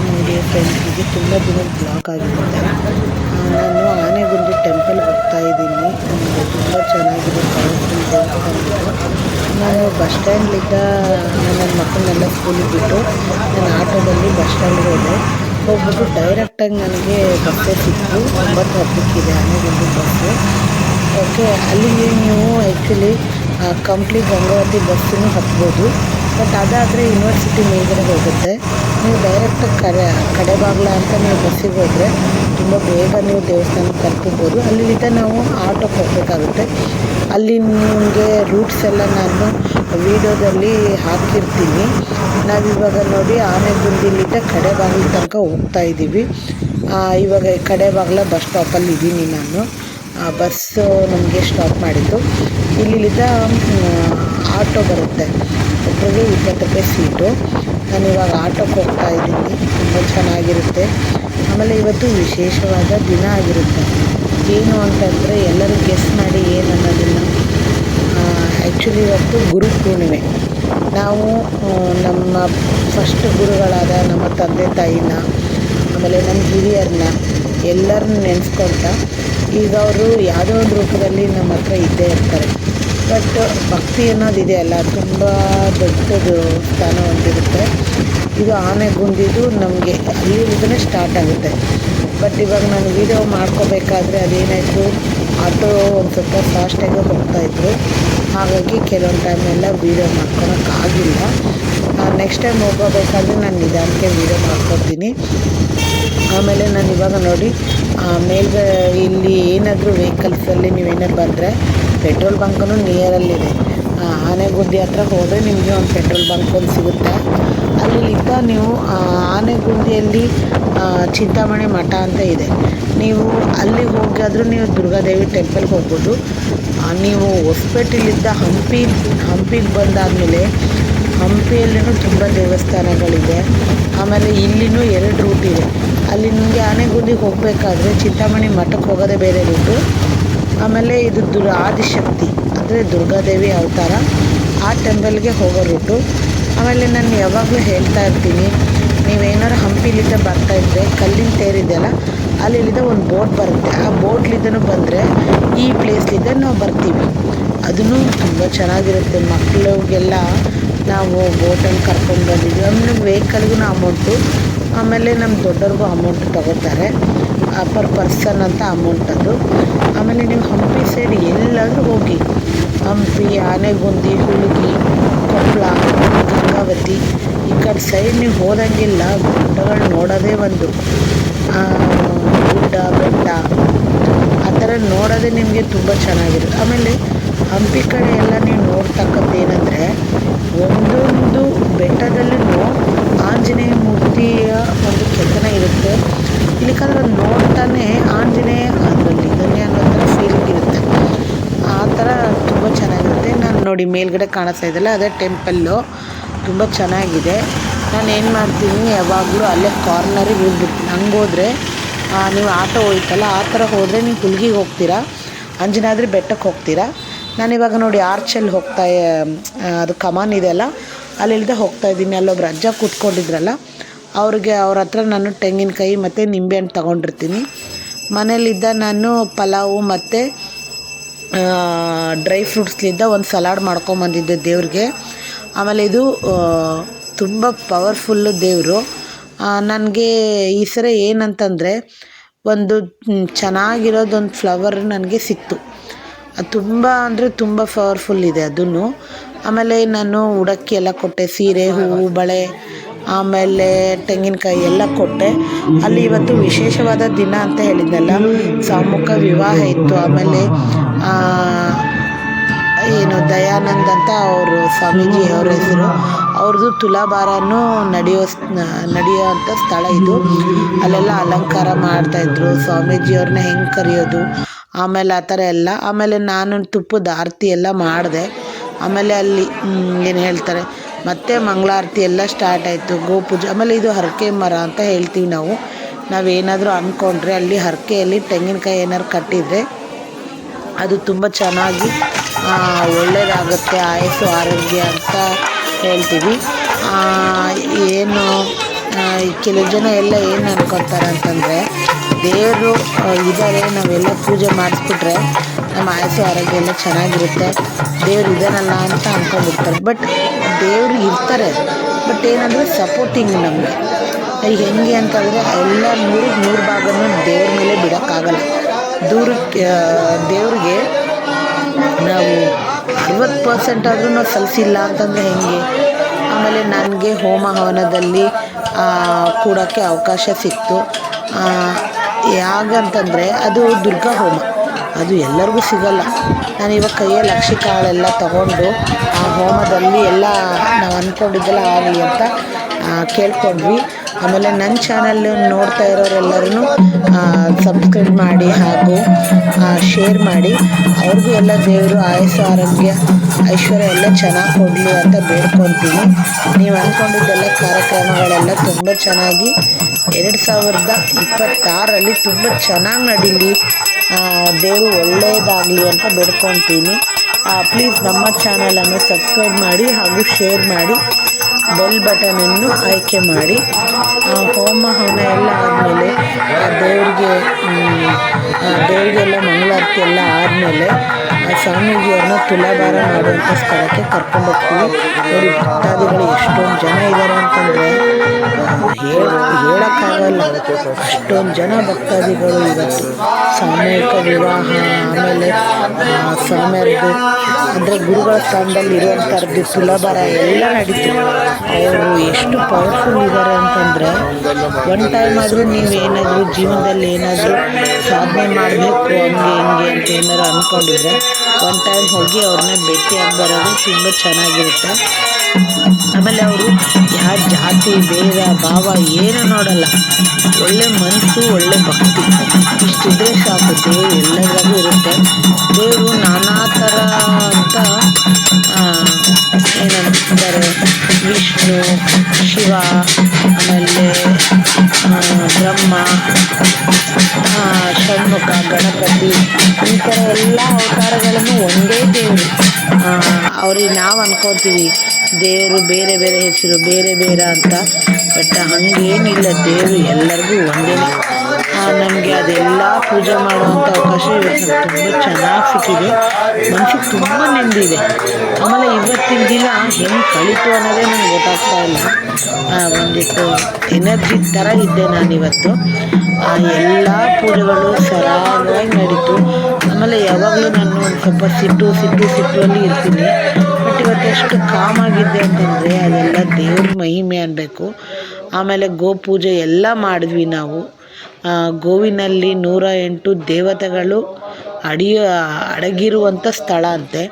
ನೋಡಿ ಫ್ರೆಂಡ್ಸ್, ಇದು ತುಂಬ ದಿನದ ಬ್ಲಾಗ್ ಆಗಿರುತ್ತೆ. ನಾನು ಆನೆಗುಂದಿ ಟೆಂಪಲ್ಗೆ ಹೋಗ್ತಾ ಇದ್ದೀನಿ. ತುಂಬ ಚೆನ್ನಾಗಿದೆ, ಪವರ್ಫುಲ್ ದೇವಸ್ಥಾನ. ನಾನು ಬಸ್ ಸ್ಟ್ಯಾಂಡ್ಲಿದ್ದ ನನ್ನ ಮಕ್ಕಳನ್ನೆಲ್ಲ ಸ್ಕೂಲಿಗೆ ಬಿಟ್ಟು ನಾನು ಆಟೋದಲ್ಲಿ ಬಸ್ ಸ್ಟ್ಯಾಂಡ್ಗೆ ಹೋಗ್ಬಿಟ್ಟು ಡೈರೆಕ್ಟಾಗಿ ನನಗೆ ಬಸ್ಸೇ ಸಿಕ್ತು. 9:10 ಆನೆಗುಂದಿ ಬಸ್ಸು. ಓಕೆ, ಅಲ್ಲಿಗೆ ನೀವು ಆ್ಯಕ್ಚುಲಿ ಕಂಪ್ಲೀಟ್ ಗಂಗಾವತಿ ಬಸ್ಸನ್ನು ಹತ್ಬೋದು. ಬಟ್ ಅದಾದರೆ ಯೂನಿವರ್ಸಿಟಿ ಮೇಲ್ಗಡೆ ಹೋಗುತ್ತೆ. ನೀವು ಡೈರೆಕ್ಟಾಗಿ ಕಡೆಬಾಗ್ಲ ಅಂತ ನೀವು ಬಸ್ಸಿಗೆ ಹೋದರೆ ತುಂಬ ಬೇಗ ನೀವು ದೇವಸ್ಥಾನಕ್ಕೆ ತಲುಪಬಹುದು. ಅಲ್ಲಿಂದ ನಾವು ಆಟೋಕ್ಕೆ ಹೋಗಬೇಕಾಗುತ್ತೆ. ಅಲ್ಲಿ ನಿಮಗೆ ರೂಟ್ಸ್ ಎಲ್ಲ ನಾನು ವಿಡಿಯೋದಲ್ಲಿ ಹಾಕಿರ್ತೀನಿ. ನಾವಿವಾಗ ನೋಡಿ ಆನೆಗುಂದಿಲಿಂದ ಕಡೆಬಾಗ್ಲ ತನಕ ಹೋಗ್ತಾ ಇದ್ದೀವಿ. ಇವಾಗ ಕಡೆಬಾಗ್ಲ ಬಸ್ ಸ್ಟಾಪಲ್ಲಿ ಇದ್ದೀನಿ ನಾನು. ಬಸ್ಸು ನಮಗೆ ಸ್ಟಾಪ್ ಮಾಡಿದ್ದು. ಇಲ್ಲಿಂದ ಆಟೋ ಬರುತ್ತೆ, ಒಬ್ಬರಿಗೆ 20 ರೂಪಾಯಿ ಸೀಟು. ನಾನು ಇವಾಗ ಆಟೋಕ್ಕೆ ಹೋಗ್ತಾ ಇದ್ದೀನಿ. ತುಂಬ ಚೆನ್ನಾಗಿರುತ್ತೆ. ಆಮೇಲೆ ಇವತ್ತು ವಿಶೇಷವಾದ ದಿನ ಆಗಿರುತ್ತೆ. ಏನು ಅಂತಂದರೆ ಎಲ್ಲರೂ ಗೆಸ್ ಮಾಡಿ ಏನು ಅನ್ನೋದನ್ನು. ಆ್ಯಕ್ಚುಲಿ ಇವತ್ತು ಗುರು ಪೂರ್ಣಿಮೆ. ನಾವು ನಮ್ಮ ಫಸ್ಟ್ ಗುರುಗಳಾದ ನಮ್ಮ ತಂದೆ ತಾಯಿನ, ಆಮೇಲೆ ನಮ್ಮ ಹಿರಿಯರನ್ನ ಎಲ್ಲರನ್ನ ನೆನೆಸ್ಕೊಳ್ತಾ, ಈಗ ಅವರು ಯಾವುದೋ ಒಂದು ರೂಪದಲ್ಲಿ ನಮ್ಮ ಹತ್ರ ಇದ್ದೇ ಇರ್ತಾರೆ. ಬಟ್ ಭಕ್ತಿ ಅನ್ನೋದಿದೆಯಲ್ಲ, ತುಂಬ ದೊಡ್ಡದು ಸ್ಥಾನ ಹೊಂದಿರುತ್ತೆ. ಇದು ಆನೆಗುಂದಿದು ನಮಗೆ ಅಲ್ಲಿಂದಲೇ ಸ್ಟಾರ್ಟ್ ಆಗುತ್ತೆ. ಬಟ್ ಇವಾಗ ನಾನು ವೀಡಿಯೋ ಮಾಡ್ಕೋಬೇಕಾದ್ರೆ ಅದೇನಾಯಿತು, ಆಟೋ ಒಂದು ಸ್ವಲ್ಪ ಫಾಸ್ಟಾಗಿ ಹೋಗ್ತಾಯಿದ್ರು. ಹಾಗಾಗಿ ಕೆಲವೊಂದು ಟೈಮೆಲ್ಲ ವೀಡಿಯೋ ಮಾಡ್ಕೊಳಕ್ಕಾಗಿಲ್ಲ. ನೆಕ್ಸ್ಟ್ ಟೈಮ್ ಹೋಗೋಬೇಕಾದ್ರೆ ನಾನು ನಿಧಾನಕ್ಕೆ ವೀಡಿಯೋ ಮಾಡ್ಕೊತೀನಿ. ಆಮೇಲೆ ನಾನು ಇವಾಗ ನೋಡಿ ಮೇಲ್ಗಡೆ ಇಲ್ಲಿ ಏನಾದರೂ ವೆಹಿಕಲ್ಸಲ್ಲಿ ನೀವೇನಾದ್ರು ಬಂದರೆ ಪೆಟ್ರೋಲ್ ಬಂಕೂ ನಿಯರಲ್ಲಿದೆ. ಆನೆಗುಂದಿ ಹತ್ರ ಹೋದರೆ ನಿಮಗೆ ಒಂದು ಪೆಟ್ರೋಲ್ ಬಂಕ್ ಒಂದು ಸಿಗುತ್ತೆ. ಅಲ್ಲಿಂದ ನೀವು ಆನೆಗುಂದಿಯಲ್ಲಿ ಚಿಂತಾಮಣಿ ಮಠ ಅಂತ ಇದೆ. ನೀವು ಅಲ್ಲಿಗೆ ಹೋಗಾದರೂ ನೀವು ದುರ್ಗಾದೇವಿ ಟೆಂಪಲ್ಗೆ ಹೋಗ್ಬೋದು. ನೀವು ಹೊಸಪೇಟೆಲಿದ್ದ ಹಂಪಿಗೆ ಬಂದಾದಮೇಲೆ ಹಂಪಿಯಲ್ಲಿನೂ ತುಂಬ ದೇವಸ್ಥಾನಗಳಿದೆ. ಆಮೇಲೆ ಇಲ್ಲಿನೂ 2 ರೂಟ್ ಇದೆ. ಅಲ್ಲಿ ನಿಮಗೆ ಆನೆಗುಂದಿಗೆ ಹೋಗಬೇಕಾದ್ರೆ ಚಿಂತಾಮಣಿ ಮಠಕ್ಕೆ ಹೋಗೋದೇ ಬೇರೆ ರೂಟು. ಆಮೇಲೆ ಇದು ಆದಿಶಕ್ತಿ ಅಂದರೆ ದುರ್ಗಾದೇವಿ ಅವತಾರ, ಆ ಟೆಂಪಲ್ಗೆ ಹೋಗೋ ರೂಟು. ಆಮೇಲೆ ನಾನು ಯಾವಾಗಲೂ ಹೇಳ್ತಾ ಇರ್ತೀನಿ, ನೀವೇನಾದ್ರು ಹಂಪಿಲಿಂದ ಬರ್ತಾಯಿದ್ರೆ ಕಲ್ಲಿನ ತೇರಿದೆಯಲ್ಲ, ಅಲ್ಲಿಂದ ಒಂದು ಬೋಟ್ ಬರುತ್ತೆ. ಆ ಬೋಟ್ಲಿಂದನೂ ಬಂದರೆ ಈ ಪ್ಲೇಸ್ಲಿಂದ ನಾವು ಬರ್ತೀವಿ. ಅದೂ ತುಂಬ ಚೆನ್ನಾಗಿರುತ್ತೆ. ಮಕ್ಕಳಿಗೆಲ್ಲ ನಾವು ಬೋಟನ್ನು ಕರ್ಕೊಂಡು ಬಂದಿದ್ವಿ. ಆಮೇಲೆ ವೆಹಿಕಲ್ಗೂ ಅಮೌಂಟು, ಆಮೇಲೆ ನಮ್ಮ ದೊಡ್ಡವ್ರಿಗೂ ಅಮೌಂಟ್ ತೊಗೋತಾರೆ. ಪರ್ ಪರ್ಸನ್ ಅಂತ ಅಮೌಂಟ್ ಅದು. ಆಮೇಲೆ ನೀವು ಹಂಪಿ ಸೈಡ್ ಎಲ್ಲಾದರೂ ಹೋಗಿ, ಹಂಪಿ, ಆನೆಗುಂದಿ, ಹುಲ್ಗಿ, ಕೊಪ್ಪಳ, ಗಂಗಾವತಿ ಈ ಕಡೆ ಸೈಡ್ ನೀವು ಹೋದಂಗೆಲ್ಲ ಗುಡ್ಡಗಳು ನೋಡೋದೇ ಒಂದು ಗುಡ್ಡ ಬೆಟ್ಟ ಆ ಥರ ನೋಡೋದೇ ನಿಮಗೆ ತುಂಬ ಚೆನ್ನಾಗಿರುತ್ತೆ. ಆಮೇಲೆ ಹಂಪಿ ಕಡೆ ಎಲ್ಲ ನೀವು ನೋಡ್ತಕ್ಕಂಥ ಏನಂದರೆ, ಒಂದೊಂದು ಬೆಟ್ಟದಲ್ಲೂ ಆಂಜನೇಯ ಮೂರ್ತಿಯ ಒಂದು ಕೆತ್ತನೆ ಇರುತ್ತೆ. ಇಲ್ಲಿಕಂದ್ರೆ ಅದು ನೋಡ್ತಾನೆ ಆಂಜನೇಯ ಅದರಲ್ಲಿ ಇದ್ದಾನೆ ಅನ್ನೋ ಥರ ಫೀಲಿಂಗ್ ಇರುತ್ತೆ. ಆ ಥರ ತುಂಬ ಚೆನ್ನಾಗಿರುತ್ತೆ. ನಾನು ನೋಡಿ ಮೇಲ್ಗಡೆ ಕಾಣಿಸ್ತಾ ಇದೆಯಲ್ಲ, ಅದೇ ಟೆಂಪಲ್ಲು, ತುಂಬ ಚೆನ್ನಾಗಿದೆ. ನಾನು ಏನು ಮಾಡ್ತೀನಿ, ಯಾವಾಗಲೂ ಅಲ್ಲೇ ಕಾರ್ನರಿಗೆ ಹೋಗ್ಬಿಡ್ತೀನಿ. ಹಂಗೆ ಹೋದರೆ ನೀವು ಆಟೋ ಹೋಯ್ತಲ್ಲ, ಆ ಥರ ಹೋದರೆ ನೀವು ಹುಲ್ಗಿಗೆ ಹೋಗ್ತೀರಾ, ಅಂಜನಾದ್ರಿ ಬೆಟ್ಟಕ್ಕೆ ಹೋಗ್ತೀರಾ. ನಾನಿವಾಗ ನೋಡಿ ಆರ್ಚಲ್ಲಿ ಅದು ಕಮಾನ್ ಇದೆಯಲ್ಲ, ಅಲ್ಲಿಂದ ಹೋಗ್ತಾಯಿದ್ದೀನಿ. ಅಲ್ಲೊಬ್ರು ಅಜ್ಜ ಕೂತ್ಕೊಂಡಿದ್ರಲ್ಲ, ಅವ್ರ ಹತ್ರ ನಾನು ತೆಂಗಿನಕಾಯಿ ಮತ್ತು ನಿಂಬೆಹಣ್ಣು ತೊಗೊಂಡಿರ್ತೀನಿ. ಮನೇಲಿದ್ದ ನಾನು ಪಲಾವು ಮತ್ತು ಡ್ರೈ ಫ್ರೂಟ್ಸ್ಲಿದ್ದ ಒಂದು ಸಲಾಡ್ ಮಾಡ್ಕೊಂಬಂದಿದ್ದೆ ದೇವ್ರಿಗೆ. ಆಮೇಲೆ ಇದು ತುಂಬ ಪವರ್ಫುಲ್ಲು ದೇವರು. ನನಗೆ ಈ ಸರಿ ಏನಂತಂದರೆ, ಒಂದು ಚೆನ್ನಾಗಿರೋದೊಂದು ಫ್ಲವರ್ ನನಗೆ ಸಿಕ್ತು. ಅದು ತುಂಬ ಅಂದರೆ ತುಂಬ ಪವರ್ಫುಲ್ ಇದೆ ಅದನ್ನು. ಆಮೇಲೆ ನಾನು ಉಡಕ್ಕಿ ಎಲ್ಲ ಕೊಟ್ಟೆ, ಸೀರೆ, ಹೂವು, ಬಳೆ, ಆಮೇಲೆ ತೆಂಗಿನಕಾಯಿ ಎಲ್ಲ ಕೊಟ್ಟೆ. ಅಲ್ಲಿ ಇವತ್ತು ವಿಶೇಷವಾದ ದಿನ ಅಂತ ಹೇಳಿದ್ನಲ್ಲ, ಸಾಮೂಹಿಕ ವಿವಾಹ ಇತ್ತು. ಆಮೇಲೆ ದಯಾನಂದ್ ಅಂತ ಅವರು ಸ್ವಾಮೀಜಿ ಅವ್ರ ಹೆಸರು, ಅವ್ರದ್ದು ತುಲಾಭಾರನೂ ನಡೆಯೋ ಅಂಥ ಸ್ಥಳ ಇದು. ಅಲ್ಲೆಲ್ಲ ಅಲಂಕಾರ ಮಾಡ್ತಾಯಿದ್ರು. ಸ್ವಾಮೀಜಿಯವ್ರನ್ನ ಹೆಂಗೆ ಕರೆಯೋದು, ಆಮೇಲೆ ಆ ಥರ ಎಲ್ಲ. ಆಮೇಲೆ ನಾನು ತುಪ್ಪದ ಆರತಿ ಎಲ್ಲ ಮಾಡಿದೆ. ಆಮೇಲೆ ಅಲ್ಲಿ ಏನು ಹೇಳ್ತಾರೆ, ಮತ್ತೆ ಮಂಗಳಾರತಿ ಎಲ್ಲ ಸ್ಟಾರ್ಟ್ ಆಯಿತು, ಗೋಪೂಜೆ. ಆಮೇಲೆ ಇದು ಹರಕೆ ಮರ ಅಂತ ಹೇಳ್ತೀವಿ ನಾವು. ನಾವೇನಾದರೂ ಅಂದ್ಕೊಂಡ್ರೆ ಅಲ್ಲಿ ಹರಕೆಯಲ್ಲಿ ತೆಂಗಿನಕಾಯಿ ಏನಾದ್ರು ಕಟ್ಟಿದರೆ ಅದು ತುಂಬ ಚೆನ್ನಾಗಿ ಒಳ್ಳೆಯದಾಗುತ್ತೆ, ಆಯಸ್ಸು ಆರೋಗ್ಯ ಅಂತ ಹೇಳ್ತೀವಿ. ಏನು ಕೆಲವು ಜನ ಎಲ್ಲ ಏನು ಅನ್ಕೊತಾರೆ ಅಂತಂದರೆ ದೇವರು ಇದ್ದಾರೆ, ನಾವೆಲ್ಲ ಪೂಜೆ ಮಾಡಿಸ್ಬಿಟ್ರೆ ನಮ್ಮ ಆಯಸ್ಸು ಆರೋಗ್ಯ ಎಲ್ಲ ಚೆನ್ನಾಗಿರುತ್ತೆ, ದೇವ್ರು ಇದ್ದಾನಲ್ಲ ಅಂತ ಅಂದ್ಕೊಂಡ್ಬಿಡ್ತಾರೆ. ಬಟ್ ದೇವರು ಇರ್ತಾರೆ, ಬಟ್ ಏನಂದರೆ ಸಪೋರ್ಟಿಂಗ್ ನಮಗೆ ಹೆಂಗೆ ಅಂತಂದರೆ ಎಲ್ಲ 100ಕ್ಕೆ 100 ಭಾಗನೂ ದೇವ್ರ ಮೇಲೆ ಬಿಡೋಕ್ಕಾಗಲ್ಲ. ದೇವ್ರಿಗೆ ನಾವು 60% ಆದರೂ ನಾವು ಸಲ್ಲಿಸಿಲ್ಲ ಅಂತಂದರೆ ಹೆಂಗೆ? ಆಮೇಲೆ ನನಗೆ ಹೋಮ ಹವನದಲ್ಲಿ ಕೂಡೋಕ್ಕೆ ಅವಕಾಶ ಸಿಕ್ತು. ಯಾಗಂತಂದರೆ ಅದು ದುರ್ಗಾ ಹೋಮ, ಅದು ಎಲ್ಲರಿಗೂ ಸಿಗಲ್ಲ. ನಾನು ಇವಾಗ ಕೈಯಲ್ಲಿ ಅಕ್ಷಿ ಕಾಳೆಲ್ಲ ತಗೊಂಡು ಆ ಹೋಮದಲ್ಲಿ ಎಲ್ಲ ನಾವು ಅಂದ್ಕೊಂಡಿದ್ದೆಲ್ಲ ಆಗಲಿ ಅಂತ ಕೇಳ್ಕೊಂಡ್ವಿ. ಆಮೇಲೆ ನನ್ನ ಚಾನಲ್ ನೋಡ್ತಾ ಇರೋರೆಲ್ಲರೂ ಸಬ್ಸ್ಕ್ರೈಬ್ ಮಾಡಿ ಹಾಗೂ ಶೇರ್ ಮಾಡಿ. ಅವ್ರಿಗೂ ಎಲ್ಲ ದೇವರು ಆಯಸ್ಸು ಆರೋಗ್ಯ ಐಶ್ವರ್ಯ ಎಲ್ಲ ಚೆನ್ನಾಗಿ ಕೊಡಲಿ ಅಂತ ಬೇಡ್ಕೊತೀನಿ. ನೀವು ಅಂದ್ಕೊಂಡಿದ್ದೆಲ್ಲ ಕಾರ್ಯಕ್ರಮಗಳೆಲ್ಲ ತುಂಬ ಚೆನ್ನಾಗಿ 2026ರಲ್ಲಿ ತುಂಬ ಚೆನ್ನಾಗಿ ನಡೀಲಿ, ದೇವರು ಒಳ್ಳೆಯದಾಗಲಿ ಅಂತ ಬೇಡ್ಕೊತೀನಿ. ಪ್ಲೀಸ್ ನಮ್ಮ ಚಾನಲನ್ನು ಸಬ್ಸ್ಕ್ರೈಬ್ ಮಾಡಿ ಹಾಗೂ ಶೇರ್ ಮಾಡಿ, ಬೆಲ್ ಬಟನನ್ನು ಆಯ್ಕೆ ಮಾಡಿ. ಹೋಮ ಹವನ ಎಲ್ಲ ಆದಮೇಲೆ ದೇವರಿಗೆಲ್ಲ ಮಂಗಳಾರತಿ ಎಲ್ಲ ಆದಮೇಲೆ ಸ್ವಾಮೀಜಿಯವ್ರನ್ನ ತುಲಾಭಾರ ಮಾಡುವಂಥ ಸ್ಥಳಕ್ಕೆ ಕರ್ಕೊಂಡು ಹೋಗ್ತೀವಿ. ನೋಡಿ ಭಕ್ತಾದಿಗಳು ಎಷ್ಟೊಂದು ಜನ ಇದ್ದಾರೆ ಅಂತಂದರೆ ಹೇಳೋಕ್ಕಾಗಲ್ಲ, ಅಷ್ಟೊಂದು ಜನ ಭಕ್ತಾದಿಗಳು ಇವತ್ತು. ಸಾಮೂಹಿಕ ವಿವಾಹ, ಆಮೇಲೆ ಸ್ವಾಮಿಯರ್ದು ಅಂದರೆ ಗುರುಗಳ ಸ್ಥಾನದಲ್ಲಿ ಇರುವಂಥದ್ದು ತುಲಾಭಾರ ಎಲ್ಲ ನಡೀತು. ಅವರು ಎಷ್ಟು ಪವರ್ಫುಲ್ ಇದ್ದಾರೆ ಅಂತಂದರೆ ಒನ್ ಟೈಮ್ ಆದರೂ ನೀವೇನಾದರೂ ಜೀವನದಲ್ಲಿ ಏನಾದರೂ ಸಾಧನೆ ಮಾಡಬೇಕು ಹಂಗೆ ಹಿಂಗೆ ಅಂತ ಏನಾದ್ರು ಅಂದ್ಕೊಂಡಿದ್ರೆ ಒನ್ ಟೈಮ್ ಹೋಗಿ ಅವ್ರನ್ನ ಭೇಟಿಯಾಗಿ ಬರೋದು ತುಂಬ ಚೆನ್ನಾಗಿರುತ್ತೆ. ಆಮೇಲೆ ಅವರು ಯಾವ ಜಾತಿ ಭೇದ ಭಾವ ಏನು ನೋಡಲ್ಲ, ಒಳ್ಳೆ ಮನಸ್ಸು ಒಳ್ಳೆ ಭಕ್ತಿ ಇಷ್ಟಿದ್ರೆ ಸಾಕು. ದೇವರು ಎಲ್ಲರಿಗೂ ಇರುತ್ತೆ. ದೇವರು ನಾನಾ ಥರ ಅಂತ ಏನಂತಾರೆ, ವಿಷ್ಣು, ಶಿವ, ಆಮೇಲೆ ಬ್ರಹ್ಮ, ಷಣ್ಮುಖ, ಗಣಪತಿ, ಈ ಥರ ಎಲ್ಲ ಅವತಾರಗಳನ್ನು ಒಂದೇ ದೇವರು. ಅವ್ರಿಗೆ ನಾವು ಅನ್ಕೋತೀವಿ ದೇವರು ಬೇರೆ ಬೇರೆ ಹೆಸರು ಬೇರೆ ಬೇರೆ ಅಂತ, ಬಟ್ ಹಂಗೇನಿಲ್ಲ, ದೇವರು ಎಲ್ಲರಿಗೂ ಒಂದೇ. ನಮಗೆ ಅದೆಲ್ಲ ಪೂಜೆ ಮಾಡುವಂಥ ಅವಕಾಶ ಇವತ್ತು ತುಂಬ ಚೆನ್ನಾಗಿ ಸಿಕ್ಕಿದೆ. ಮನಸ್ಸಿಗೆ ತುಂಬ ನೆಮ್ಮದಿದೆ. ಆಮೇಲೆ ಇವತ್ತಿನ ದಿನ ಹೆಂಗೆ ಕಳೀತು ಅನ್ನೋದೇ ನನಗೆ ಗೊತ್ತಾಗ್ತಾ ಇಲ್ಲ. ಒಂದಿಟ್ಟು ಎನರ್ಜಿ ಥರ ಇದ್ದೆ ನಾನಿವತ್ತು. ಎಲ್ಲ ಪೂಜೆಗಳು ಸರಾಗವಾಗಿ ನಡೀತು. ಆಮೇಲೆ ಯಾವಾಗಲೂ ನಾನು ಒಂದು ಸ್ವಲ್ಪ ಸಿಟ್ಟಲ್ಲಿ ಇರ್ತೀನಿ. ಬಟ್ ಇವತ್ತು ಎಷ್ಟು ಕಾಮಾಗಿದ್ದೆ ಅಂತಂದರೆ ಅದೆಲ್ಲ ದೇವ್ರ ಮಹಿಮೆ ಅನ್ನಬೇಕು. ಆಮೇಲೆ ಗೋಪೂಜೆ ಎಲ್ಲ ಮಾಡಿದ್ವಿ ನಾವು. ಗೋವಿನಲ್ಲಿ 108 ದೇವತೆಗಳು ಅಡಗಿರುವಂಥ ಸ್ಥಳ ಅಂತೆ.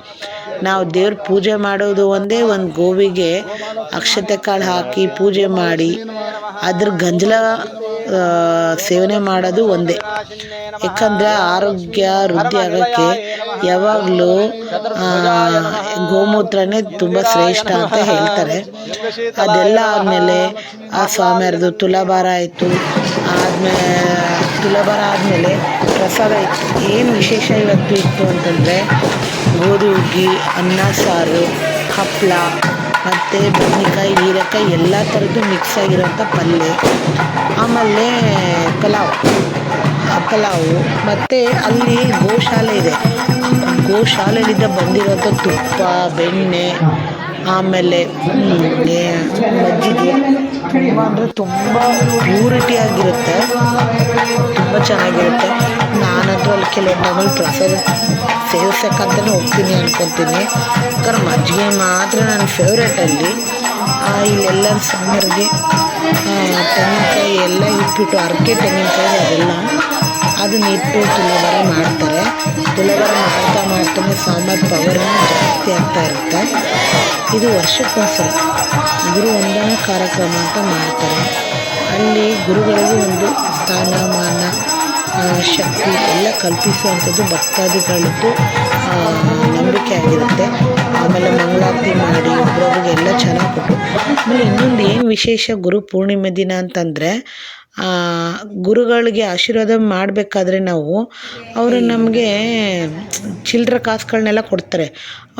ನಾವು ದೇವ್ರ ಪೂಜೆ ಮಾಡೋದು ಒಂದೇ, ಒಂದು ಗೋವಿಗೆ ಅಕ್ಷತೆ ಕಾಳು ಹಾಕಿ ಪೂಜೆ ಮಾಡಿ ಅದ್ರ ಗಂಜಲ ಸೇವನೆ ಮಾಡೋದು ಒಂದೇ. ಯಾಕಂದರೆ ಆರೋಗ್ಯ ವೃದ್ಧಿ ಆಗೋಕ್ಕೆ ಯಾವಾಗಲೂ ಗೋಮೂತ್ರನೇ ತುಂಬ ಶ್ರೇಷ್ಠ ಅಂತ ಹೇಳ್ತಾರೆ. ಅದೆಲ್ಲ ಆದಮೇಲೆ ಆ ಸ್ವಾಮಿಯರ್ದು ತುಲಾಭಾರ ಆಯಿತು. ತುಲಾಭಾರ ಆದಮೇಲೆ ಪ್ರಸಾದ ಇತ್ತು. ಏನು ವಿಶೇಷ ಇವತ್ತು ಇತ್ತು ಅಂತಂದರೆ ಗೋಧಿ ಹುಗ್ಗಿ, ಅನ್ನ ಸಾರು, ಹಪ್ಪಳ ಮತ್ತು ಬದ್ನೆಕಾಯಿ, ಹೀರೆಕಾಯಿ ಎಲ್ಲ ಥರದ್ದು ಮಿಕ್ಸ್ ಆಗಿರೋಂಥ ಪಲ್ಯ, ಆಮೇಲೆ ಪಲಾವು ಮತ್ತು ಅಲ್ಲಿ ಗೋಶಾಲೆ ಇದೆ. ಗೋಶಾಲೆಯಿಂದ ಬಂದಿರೋಂಥ ತುಪ್ಪ, ಬೆಣ್ಣೆ, ಆಮೇಲೆ ಮಜ್ಜಿಗೆ ತುಂಬ ಅಂದರೆ ತುಂಬ ಪ್ಯೂರಿಟಿ ಆಗಿರುತ್ತೆ, ತುಂಬ ಚೆನ್ನಾಗಿರುತ್ತೆ. ನಾನಂತೂ ಅಲ್ಲಿ ಕೆಲವು ಟೈಮಲ್ಲಿ ಪ್ರಸಾದ ಸೇವಿಸೋಕ್ಕಂತಲೇ ಹೋಗ್ತೀನಿ ಅನ್ಕೊತೀನಿ. ಯಾಕಂದ್ರೆ ಮಜ್ಜಿಗೆ ಮಾತ್ರ ನನ್ನ ಫೇವ್ರೇಟ್ ಅಲ್ಲಿ. ಇಲ್ಲೆಲ್ಲರ ಸಾಂಬಾರಿಗೆ ತೆಂಗಿನಕಾಯಿ ಎಲ್ಲ ಇಟ್ಬಿಟ್ಟು, ಅರಕೆ ತೆಂಗಿನಕಾಯಿ ಅದನ್ನ ಇಟ್ಟು ತುಲಾಭಾರ ಮಾಡ್ತಾರೆ. ತುಲಾಭಾರ ಮಾಡ್ತಾನೆ ಸಾಂಬಾರು ಪವರ್ ಜಾಸ್ತಿ ಆಗ್ತಾ ಇರುತ್ತೆ. ಇದು ವರ್ಷಕ್ಕೊಂದ್ಸಲ ಗುರು ವಂದನಾ ಕಾರ್ಯಕ್ರಮ ಅಂತ ಮಾಡ್ತಾರೆ. ಅಲ್ಲಿ ಗುರುಗಳಿಗೂ ಒಂದು ಸ್ಥಾನಮಾನ, ಶಕ್ತಿ ಎಲ್ಲ ಕಲ್ಪಿಸುವಂಥದ್ದು ಭಕ್ತಾದಿಗಳದ್ದು ನಂಬಿಕೆ ಆಗಿರುತ್ತೆ. ಆಮೇಲೆ ಮಂಗಳಾರತಿ ಮಾಡಿ ಒಬ್ಬರೊಬ್ರಿಗೆ ಎಲ್ಲ ಚೆನ್ನಾಗಿ ಕೊಟ್ಟು, ಆಮೇಲೆ ಇನ್ನೊಂದು ಏನು ವಿಶೇಷ ಗುರು ಪೂರ್ಣಿಮೆ ದಿನ ಅಂತಂದರೆ ಗುರುಗಳಿಗೆ ಆಶೀರ್ವಾದ ಮಾಡಬೇಕಾದ್ರೆ ನಾವು ಅವರು ನಮಗೆ ಚಿಲ್ಲರೆ ಕಾಸುಗಳನ್ನೆಲ್ಲ ಕೊಡ್ತಾರೆ.